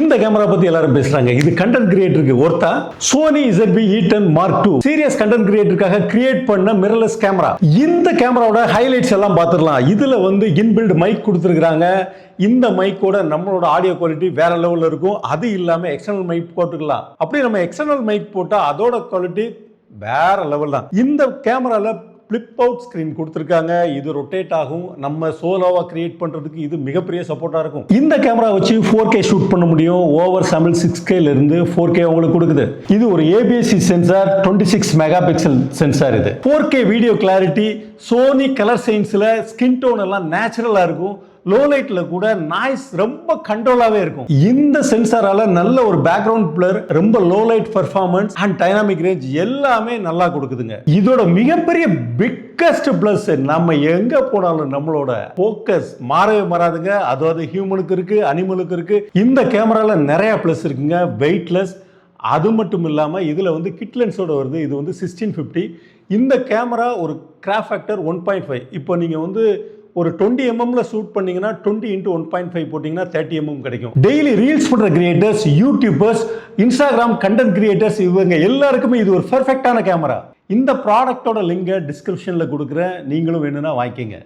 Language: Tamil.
இந்த கேமரா பத்தி எல்லாரும் பேசுறாங்க. இது கண்டென்ட் கிரியேட்டருக்கு ஒர்த்தா? Sony ZV-E10 Mark II serious content கிரியேட்டருக்காக கிரியேட் பண்ண மிரர்லெஸ் கேமரா. இந்த கேமராவோட ஹைலைட்ஸ் எல்லாம் பார்த்துடலாம். இதுல வந்து இன்பில்ட் மைக் கொடுத்துருக்காங்க. இந்த மைக்கோட நம்மளோட ஆடியோ குவாலிட்டி வேற லெவல்ல இருக்கும். அது இல்லாம எக்ஸ்டர்னல் மைக் போட்டுக்கலாம். அப்படி நம்ம எக்ஸ்டர்னல் மைக் போட்டா அதோட குவாலிட்டி வேற லெவல் தான். இந்த கேமரால ஃபிளிப் அவுட் ஸ்கிரீன் கொடுத்துருக்காங்க. இது ரொட்டேட் ஆகும். நம்ம சோலோவா கிரியேட் பண்றதுக்கு இது மிகப்பெரிய சப்போர்ட்டா இருக்கும். இந்த கேமரா வச்சு 4K ஷூட் பண்ண முடியும். ஓவர் சாம்பிள் 6K இருந்து 4K உங்களுக்கு கொடுக்குது. இது ஒரு APS-C sensor, 26 mega pixel sensor. இது 4K video clarity, Sony colour சயின்ஸ்ல ஸ்கின் டோன் எல்லாம் நேச்சுரலா இருக்கும். லோ லைட்ல கூட நாய்ஸ் ரொம்ப கண்ட்ரோலாவே இருக்கும். இந்த சென்சாரால நல்ல ஒரு பேக்ரவுண்ட் பிளர், ரொம்ப low light performance and dynamic range எல்லாமே நல்லா கொடுக்குதுங்க. இதோட மிகப்பெரிய பிக்கஸ்ட் பிளஸ், நம்ம எங்க போனாலும் நம்மளோட ஃபோக்கஸ் மாறவே மாறாதுங்க. அதாவது ஹியூமனுக்கு இருக்கு, அனிமலுக்கு இருக்கு. இந்த கேமரால நிறைய பிளஸ் இருக்குங்க. வெயிட்லெஸ், அது மட்டும் இல்லாம இதுல வந்து கிட் லென்ஸோட வருது. இது வந்து 1650. இந்த கேமரா ஒரு கிராப் ஃபேக்டர் 1.5. இப்போ நீங்க வந்து ஒரு 20 mm ஷூட் பண்ணீங்கன்னா 20 × 1.5 போட்டீங்கன்னா 30 mm கிடைக்கும். டெய்லி ரீல்ஸ் பண்ற creators, YouTubers, Instagram content creators, இவங்க எல்லாருக்குமே இது ஒரு பெர்ஃபெக்ட்டான கேமரா. இந்த ப்ராடக்ட்டோட லிங்கை டிஸ்கிரிப்ஷன்ல கொடுக்குறேன். நீங்களும் வேணும்னா வாங்கிக்கங்க.